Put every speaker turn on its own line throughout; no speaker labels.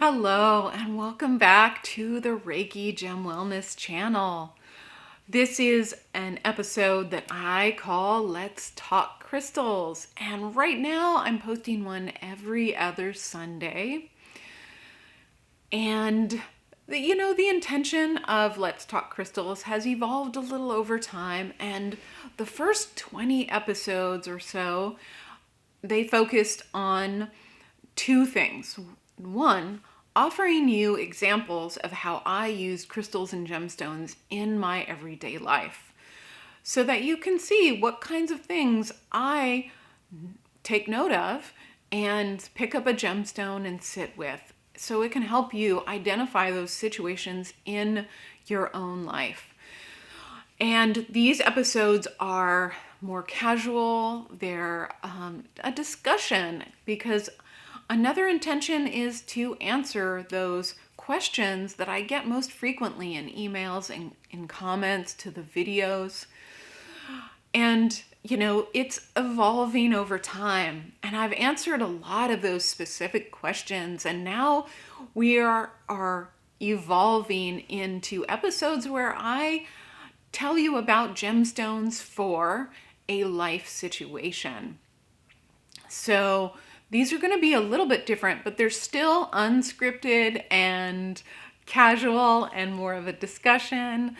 Hello, and welcome back to the Reiki Gem Wellness channel. This is an episode that I call Let's Talk Crystals, and right now I'm posting one every other Sunday. And the intention of Let's Talk Crystals has evolved a little over time, and the first 20 episodes or so, they focused on two things. One, offering you examples of how I use crystals and gemstones in my everyday life so that you can see what kinds of things I take note of and pick up a gemstone and sit with, so it can help you identify those situations in your own life. And these episodes are more casual. They're a discussion because another intention is to answer those questions that I get most frequently in emails and in comments to the videos. And, it's evolving over time. And I've answered a lot of those specific questions. And now we are evolving into episodes where I tell you about gemstones for a life situation. So these are going to be a little bit different, but they're still unscripted and casual and more of a discussion.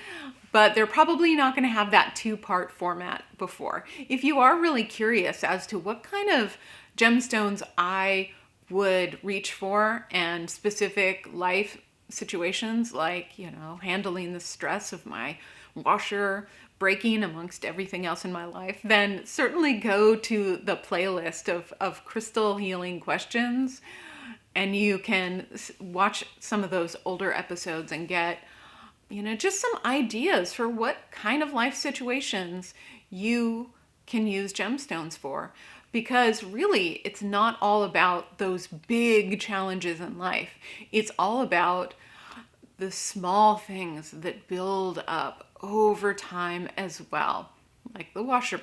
But they're probably not going to have that two-part format before. If you are really curious as to what kind of gemstones I would reach for and specific life situations like, handling the stress of my washer breaking amongst everything else in my life, then certainly go to the playlist of crystal healing questions, and you can watch some of those older episodes and get, just some ideas for what kind of life situations you can use gemstones for. Because really, it's not all about those big challenges in life. It's all about the small things that build up over time as well, like the washer,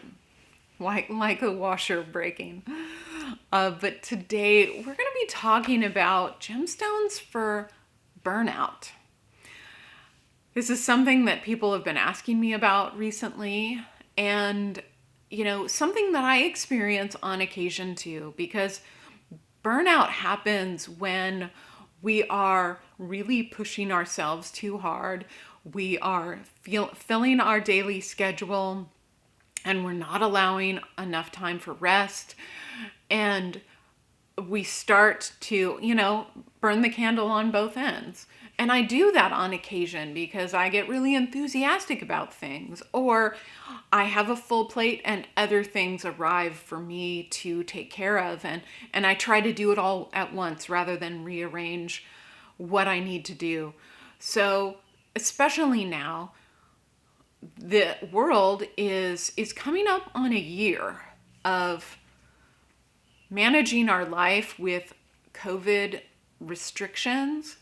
like a washer breaking. But today we're going to be talking about gemstones for burnout. This is something that people have been asking me about recently, and something that I experience on occasion too, because burnout happens when we are really pushing ourselves too hard. We are filling our daily schedule, and we're not allowing enough time for rest. And we start to, burn the candle on both ends. And I do that on occasion because I get really enthusiastic about things, or I have a full plate and other things arrive for me to take care of. And I try to do it all at once rather than rearrange what I need to do. So especially now, the world is coming up on a year of managing our life with COVID restrictions.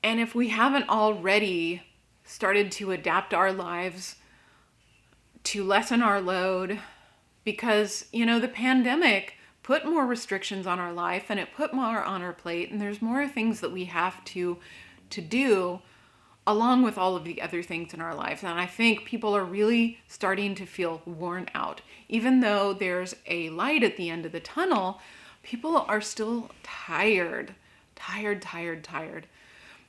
And if we haven't already started to adapt our lives to lessen our load, because, the pandemic put more restrictions on our life and it put more on our plate, and there's more things that we have to do along with all of the other things in our lives. And I think people are really starting to feel worn out. Even though there's a light at the end of the tunnel, people are still tired.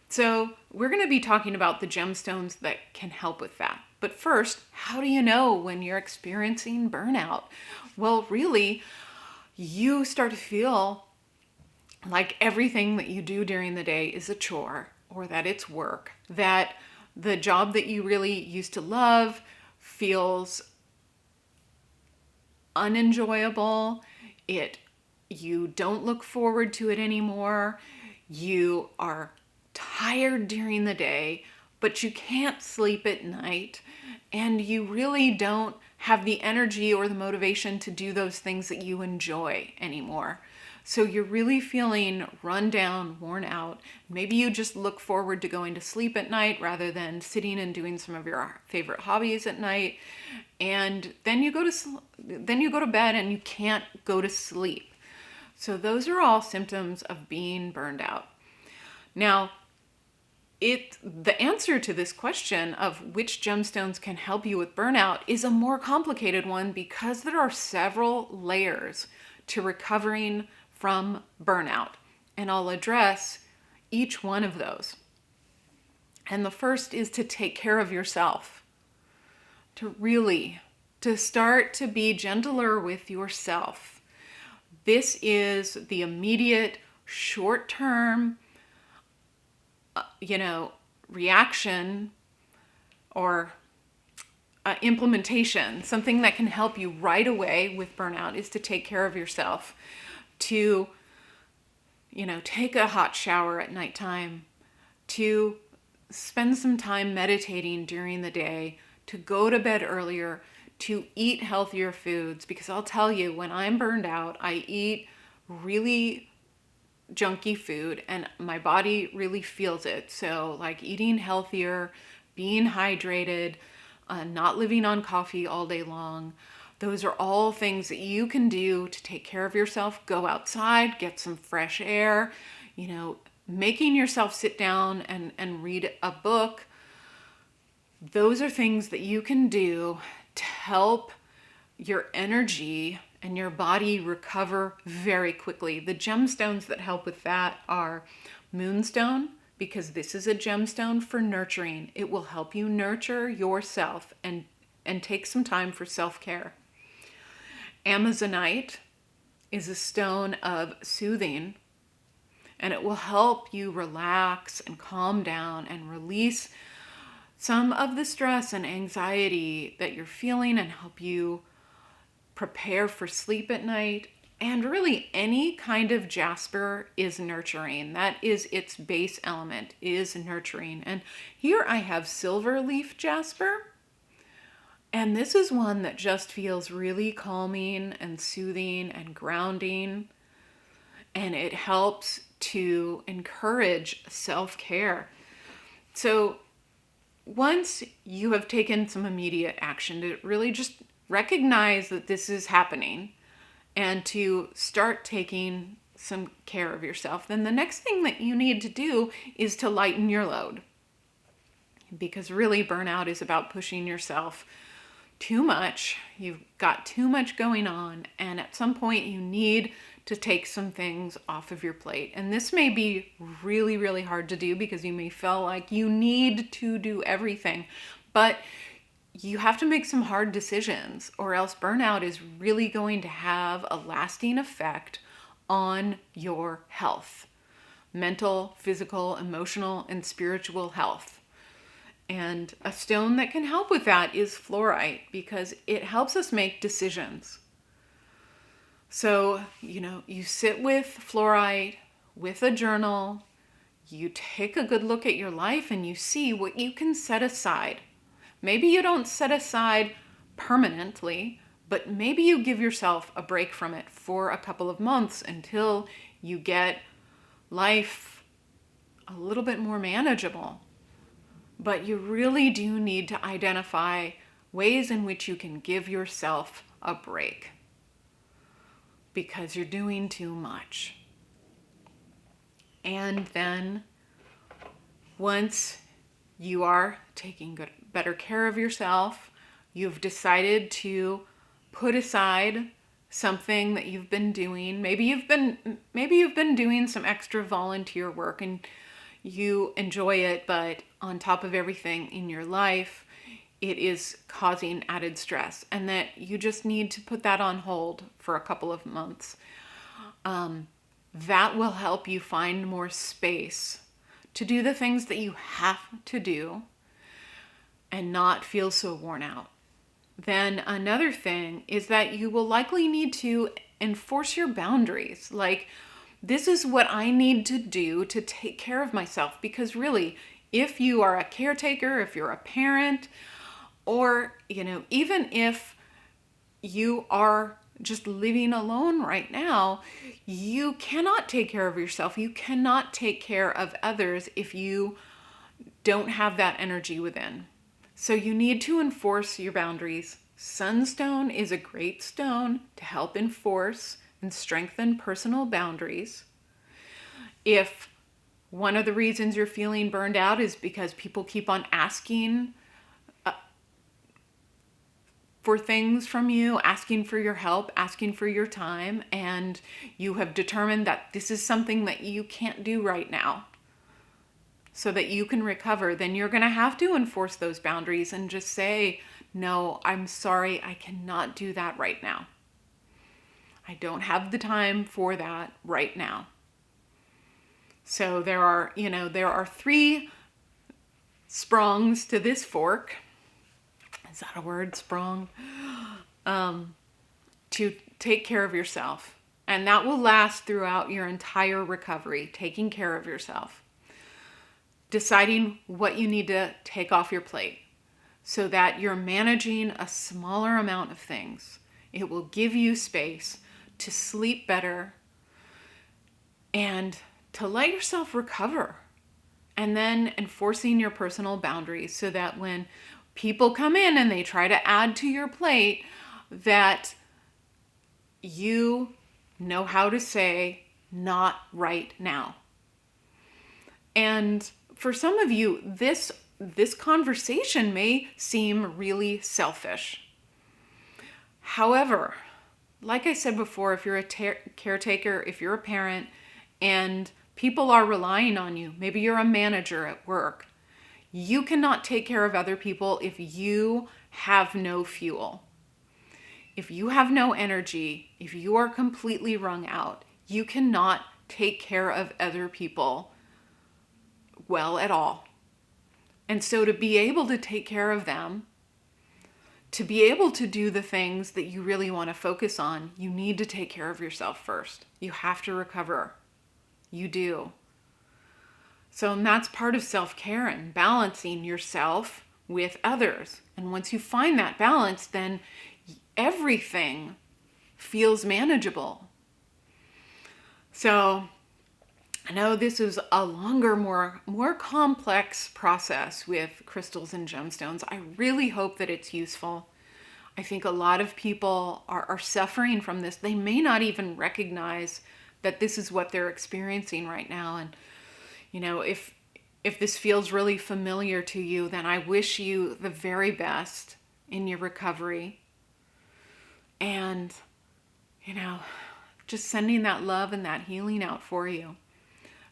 So we're going to be talking about the gemstones that can help with that. But first, how do you know when you're experiencing burnout? Well, really, you start to feel like everything that you do during the day is a chore, or that it's work, that the job that you really used to love feels unenjoyable. You don't look forward to it anymore. You are tired during the day, but you can't sleep at night, and you really don't have the energy or the motivation to do those things that you enjoy anymore. So you're really feeling run down, worn out. Maybe you just look forward to going to sleep at night rather than sitting and doing some of your favorite hobbies at night. And then you go to bed and you can't go to sleep. So those are all symptoms of being burned out. Now, the answer to this question of which gemstones can help you with burnout is a more complicated one because there are several layers to recovering from burnout. And I'll address each one of those. And the first is to take care of yourself. To start to be gentler with yourself. This is the immediate, short-term, reaction or implementation. Something that can help you right away with burnout is to take care of yourself. To, take a hot shower at nighttime. To spend some time meditating during the day. To go to bed earlier. To eat healthier foods. Because I'll tell you, when I'm burned out, I eat really junky food and my body really feels it. So like eating healthier, being hydrated, not living on coffee all day long. Those are all things that you can do to take care of yourself. Go outside, get some fresh air, making yourself sit down and read a book. Those are things that you can do to help your energy and your body recover very quickly. The gemstones that help with that are Moonstone, because this is a gemstone for nurturing. It will help you nurture yourself and take some time for self-care. Amazonite is a stone of soothing, and it will help you relax and calm down and release some of the stress and anxiety that you're feeling and help you prepare for sleep at night. And really any kind of jasper is nurturing. That is its base element, is nurturing. And here I have silver leaf jasper. And this is one that just feels really calming and soothing and grounding. And it helps to encourage self-care. So once you have taken some immediate action to really just recognize that this is happening and to start taking some care of yourself, then the next thing that you need to do is to lighten your load. Because really burnout is about pushing yourself too much. You've got too much going on, and at some point you need to take some things off of your plate. And this may be really, really hard to do because you may feel like you need to do everything. But you have to make some hard decisions, or else burnout is really going to have a lasting effect on your health. Mental, physical, emotional, and spiritual health. And a stone that can help with that is fluorite, because it helps us make decisions. So, you sit with fluorite, with a journal, you take a good look at your life and you see what you can set aside. Maybe you don't set aside permanently, but maybe you give yourself a break from it for a couple of months until you get life a little bit more manageable. But you really do need to identify ways in which you can give yourself a break because you're doing too much. And then once you are taking better care of yourself, you've decided to put aside something that you've been doing. Maybe you've been doing some extra volunteer work and you enjoy it, but on top of everything in your life, it is causing added stress, and that you just need to put that on hold for a couple of months. That will help you find more space to do the things that you have to do and not feel so worn out. Then another thing is that you will likely need to enforce your boundaries. Like, this is what I need to do to take care of myself. Because really, if you are a caretaker, if you're a parent, or, even if you are just living alone right now, you cannot take care of yourself. You cannot take care of others if you don't have that energy within. So you need to enforce your boundaries. Sunstone is a great stone to help enforce and strengthen personal boundaries. If one of the reasons you're feeling burned out is because people keep on asking for things from you, asking for your help, asking for your time, and you have determined that this is something that you can't do right now so that you can recover, then you're going to have to enforce those boundaries and just say, no, I'm sorry, I cannot do that right now. I don't have the time for that right now. So there are 3 sprongs to this fork. Is that a word, sprong? To take care of yourself. And that will last throughout your entire recovery, taking care of yourself. Deciding what you need to take off your plate so that you're managing a smaller amount of things. It will give you space to sleep better and to let yourself recover. And then enforcing your personal boundaries so that when people come in and they try to add to your plate, that you know how to say, not right now. And for some of you, this conversation may seem really selfish. However, like I said before, if you're a caretaker, if you're a parent, and people are relying on you, maybe you're a manager at work, you cannot take care of other people if you have no fuel. If you have no energy, if you are completely wrung out, you cannot take care of other people well at all. And so to be able to take care of them, to be able to do the things that you really want to focus on, you need to take care of yourself first. You have to recover. You do. So that's part of self-care and balancing yourself with others. And once you find that balance, then everything feels manageable. So I know this is a longer, more complex process with crystals and gemstones. I really hope that it's useful. I think a lot of people are suffering from this. They may not even recognize that this is what they're experiencing right now. And if this feels really familiar to you, then I wish you the very best in your recovery. And, just sending that love and that healing out for you.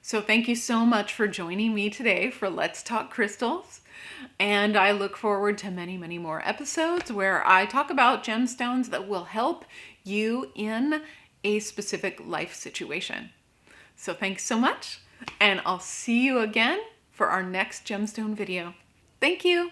So thank you so much for joining me today for Let's Talk Crystals. And I look forward to many, many more episodes where I talk about gemstones that will help you in a specific life situation. So thanks so much. And I'll see you again for our next gemstone video. Thank you.